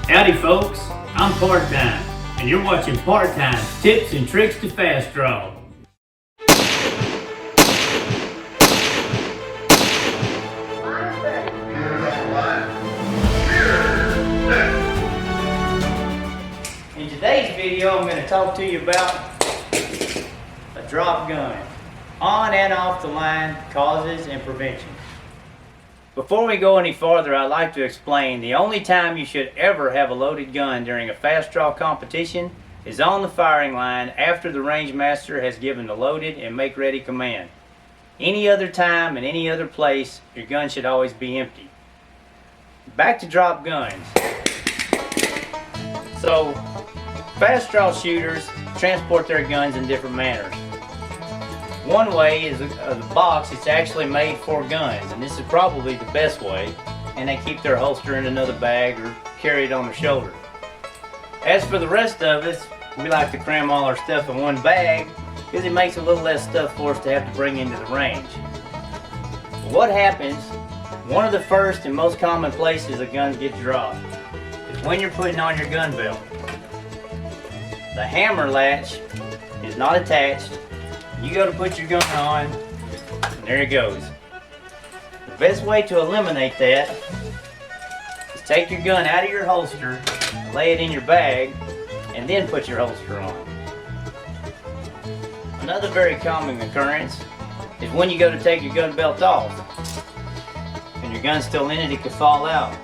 Howdy folks, I'm Part-Time, and you're watching Part-Time's Tips and Tricks to Fast Draw. In today's video, I'm going to talk to you about a drop gun, on and off the line, causes and prevention. Before we go any farther, I'd like to explain the only time you should ever have a loaded gun during a fast draw competition is on the firing line after the range master has given the loaded and make ready command. Any other time and any other place, your gun should always be empty. Back to drop guns. So, fast draw shooters transport their guns in different manners. One way is the box. It's actually made for guns, and this is probably the best way, and they keep their holster in another bag or carry it on their shoulder. As for the rest of us, we like to cram all our stuff in one bag because it makes a little less stuff for us to have to bring into the range. What happens, one of the first and most common places a gun gets dropped is when you're putting on your gun belt. The hammer latch is not attached. You go to put your gun on, and there it goes. The best way to eliminate that is take your gun out of your holster, lay it in your bag, and then put your holster on. Another very common occurrence is when you go to take your gun belt off, and your gun's still in it, it could fall out.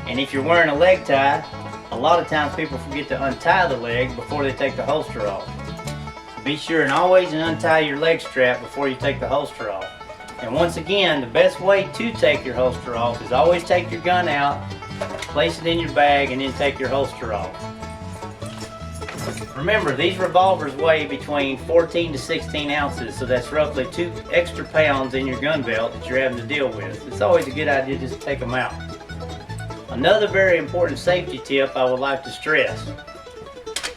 And if you're wearing a leg tie, a lot of times people forget to untie the leg before they take the holster off. Be sure and always untie your leg strap before you take the holster off. And once again, the best way to take your holster off is always take your gun out, place it in your bag, and then take your holster off. Remember, these revolvers weigh between 14 to 16 ounces, so that's roughly 2 extra pounds in your gun belt that you're having to deal with. It's always a good idea just to take them out. Another very important safety tip I would like to stress.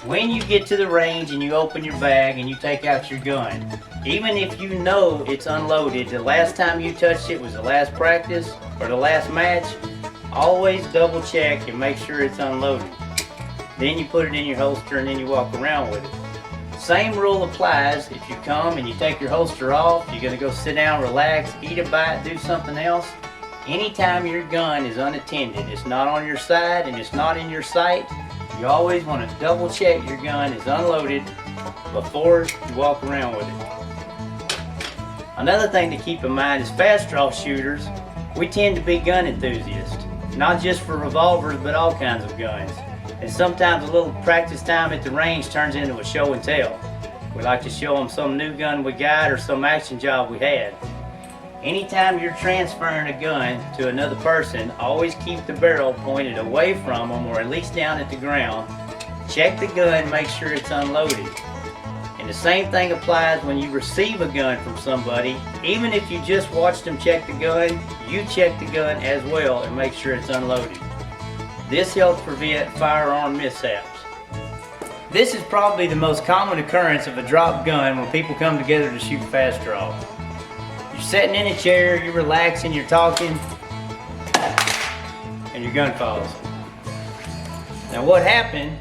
When you get to the range and you open your bag and you take out your gun, even if you know it's unloaded, the last time you touched it was the last practice or the last match, always double check and make sure it's unloaded. Then you put it in your holster and then you walk around with it. Same rule applies if you come and you take your holster off, you're going to go sit down, relax, eat a bite, do something else. Anytime your gun is unattended, it's not on your side and it's not in your sight, you always want to double check your gun is unloaded before you walk around with it. Another thing to keep in mind is fast draw shooters, we tend to be gun enthusiasts, not just for revolvers but all kinds of guns. And sometimes a little practice time at the range turns into a show and tell. We like to show them some new gun we got or some action job we had. Anytime you're transferring a gun to another person, always keep the barrel pointed away from them or at least down at the ground. Check the gun, make sure it's unloaded. And the same thing applies when you receive a gun from somebody. Even if you just watched them check the gun, you check the gun as well and make sure it's unloaded. This helps prevent firearm mishaps. This is probably the most common occurrence of a drop gun when people come together to shoot fast draw. You're sitting in a chair, you're relaxing, you're talking, and your gun falls. Now what happened,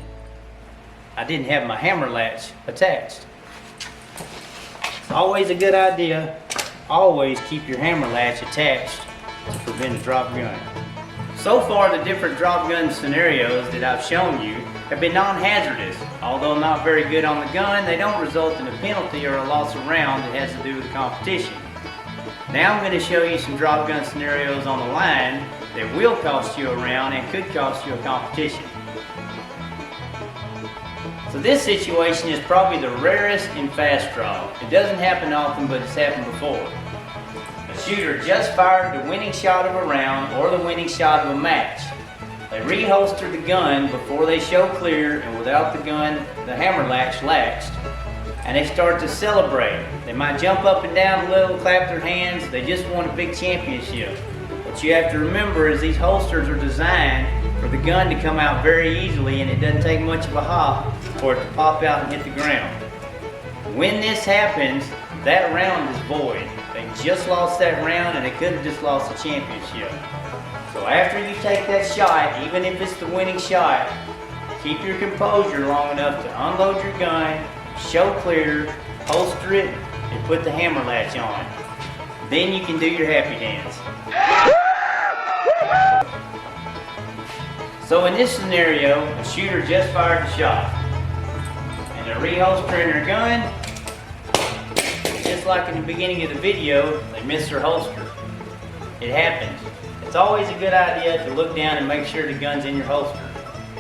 I didn't have my hammer latch attached. It's always a good idea, always keep your hammer latch attached to prevent a drop gun. So far the different drop gun scenarios that I've shown you have been non-hazardous. Although not very good on the gun, they don't result in a penalty or a loss of round that has to do with the competition. Now I'm going to show you some drop gun scenarios on the line that will cost you a round and could cost you a competition. So this situation is probably the rarest in fast draw. It doesn't happen often, but it's happened before. A shooter just fired the winning shot of a round or the winning shot of a match. They reholster the gun before they show clear and without the gun, the hammer latch latched. And they start to celebrate. They might jump up and down a little, clap their hands. They just won a big championship. What you have to remember is these holsters are designed for the gun to come out very easily, and it doesn't take much of a hop for it to pop out and hit the ground. When this happens, that round is void. They just lost that round and they could have just lost the championship. So after you take that shot, even if it's the winning shot, keep your composure long enough to unload your gun, show clear, holster it, and put the hammer latch on. Then you can do your happy dance. So in this scenario, a shooter just fired a shot, and they're reholstering their gun. Just like in the beginning of the video, they missed their holster. It happens. It's always a good idea to look down and make sure the gun's in your holster.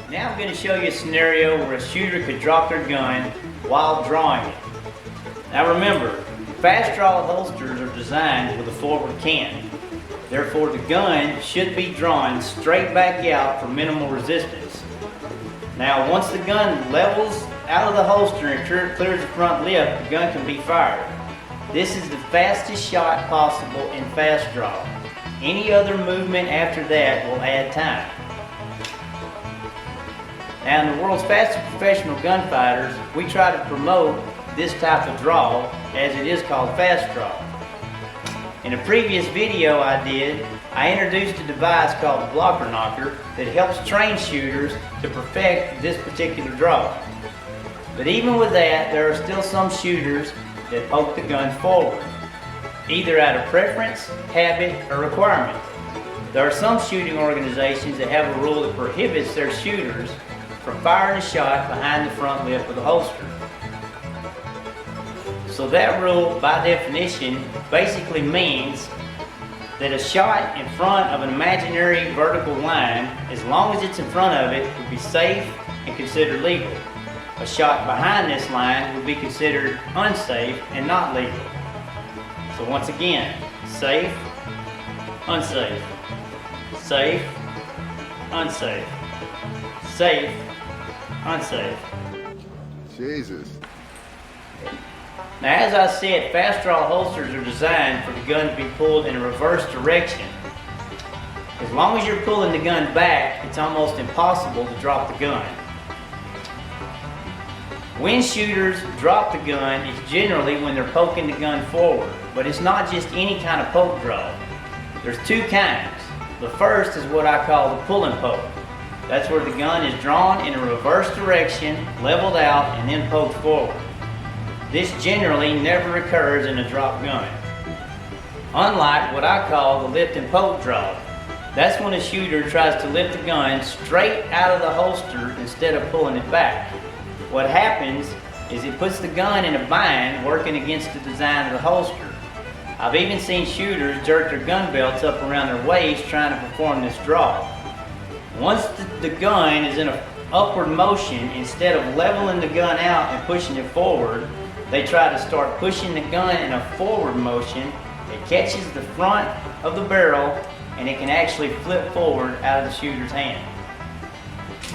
Now I'm going to show you a scenario where a shooter could drop their gun while drawing it. Now remember, fast draw holsters are designed with a forward cant. Therefore the gun should be drawn straight back out for minimal resistance. Now once the gun levels out of the holster and clears the front lip, the gun can be fired. This is the fastest shot possible in fast draw. Any other movement after that will add time. Now in the world's fastest professional gunfighters, we try to promote this type of draw as it is called fast draw. In a previous video I did, I introduced a device called the blocker knocker that helps train shooters to perfect this particular draw. But even with that, there are still some shooters that poke the gun forward, either out of preference, habit, or requirement. There are some shooting organizations that have a rule that prohibits their shooters from firing a shot behind the front lip of the holster. So that rule, by definition, basically means that a shot in front of an imaginary vertical line, as long as it's in front of it, would be safe and considered legal. A shot behind this line would be considered unsafe and not legal. So once again, safe, unsafe, safe, unsafe, safe, unsafe. Jesus. Now as I said, fast draw holsters are designed for the gun to be pulled in a reverse direction. As long as you're pulling the gun back, it's almost impossible to drop the gun. When shooters drop the gun, it's generally when they're poking the gun forward, but it's not just any kind of poke draw. There's two kinds. The first is what I call the pull and poke. That's where the gun is drawn in a reverse direction, leveled out, and then poked forward. This generally never occurs in a drop gun. Unlike what I call the lift and poke draw. That's when a shooter tries to lift the gun straight out of the holster instead of pulling it back. What happens is it puts the gun in a bind working against the design of the holster. I've even seen shooters jerk their gun belts up around their waist trying to perform this draw. Once the gun is in an upward motion, instead of leveling the gun out and pushing it forward, they try to start pushing the gun in a forward motion. It catches the front of the barrel and it can actually flip forward out of the shooter's hand.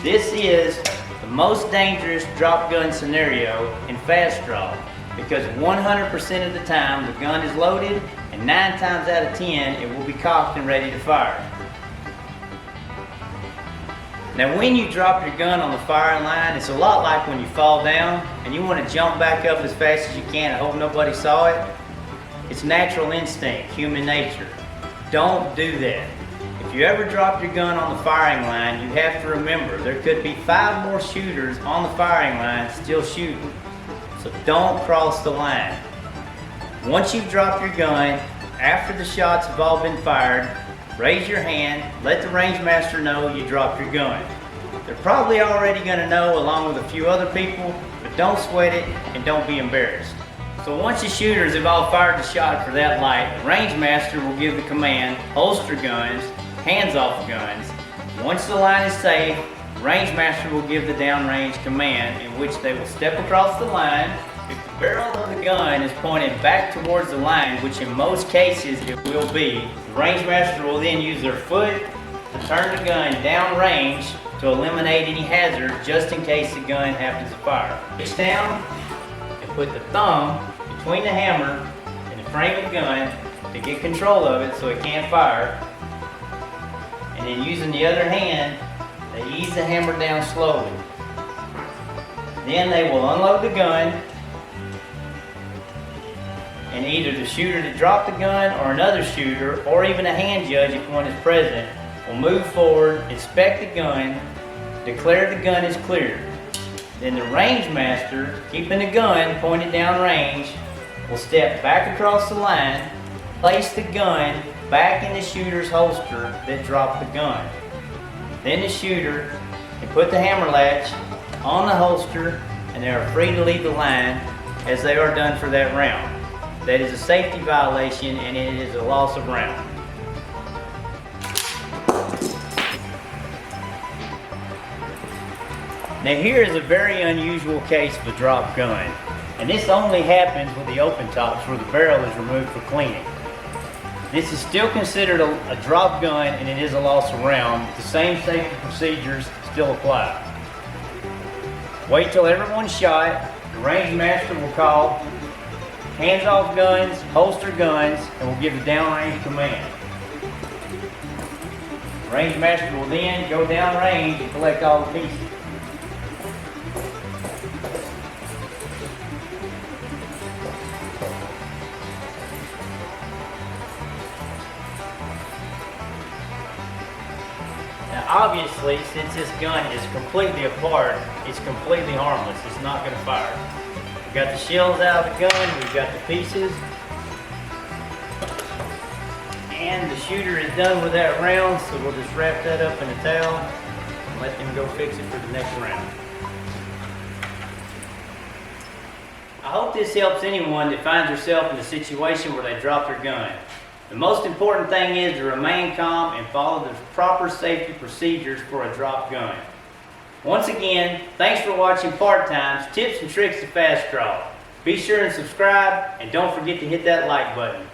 This is the most dangerous drop gun scenario in fast draw because 100% of the time the gun is loaded and 9 times out of 10 it will be cocked and ready to fire. Now when you drop your gun on the firing line, it's a lot like when you fall down and you want to jump back up as fast as you can and hope nobody saw it. It's natural instinct, human nature. Don't do that. If you ever drop your gun on the firing line, you have to remember there could be 5 more shooters on the firing line still shooting. So don't cross the line. Once you've dropped your gun, after the shots have all been fired, raise your hand, let the range master know you dropped your gun. They're probably already going to know along with a few other people, but don't sweat it and don't be embarrassed. So once the shooters have all fired the shot for that light, the range master will give the command, holster guns, hands off guns. Once the line is safe, the range master will give the downrange command in which they will step across the line. If the barrel of the gun is pointed back towards the line, which in most cases it will be, the range master will then use their foot to turn the gun downrange to eliminate any hazard just in case the gun happens to fire. Reach down and put the thumb between the hammer and the frame of the gun to get control of it so it can't fire. And then using the other hand, they ease the hammer down slowly. Then they will unload the gun, and either the shooter that dropped the gun or another shooter or even a hand judge if one is present will move forward, inspect the gun, declare the gun is cleared. Then the range master, keeping the gun pointed down range, will step back across the line, place the gun back in the shooter's holster that dropped the gun. Then the shooter can put the hammer latch on the holster and they are free to leave the line as they are done for that round. That is a safety violation and it is a loss of round. Now here is a very unusual case of a drop gun, and this only happens with the open tops where the barrel is removed for cleaning. This is still considered a drop gun and it is a loss of round. The same safety procedures still apply. Wait till everyone's shot. The range master will call hands off guns, holster guns, and will give the downrange command. The range master will then go downrange and collect all the pieces. Now obviously, since this gun is completely apart, it's completely harmless. It's not going to fire. We've got the shells out of the gun, we've got the pieces, and the shooter is done with that round, so we'll just wrap that up in a towel and let them go fix it for the next round. I hope this helps anyone that finds herself in a situation where they drop their gun. The most important thing is to remain calm and follow the proper safety procedures for a drop gun. Once again, thanks for watching Part-Time's Tips and Tricks to Fast Draw. Be sure and subscribe and don't forget to hit that like button.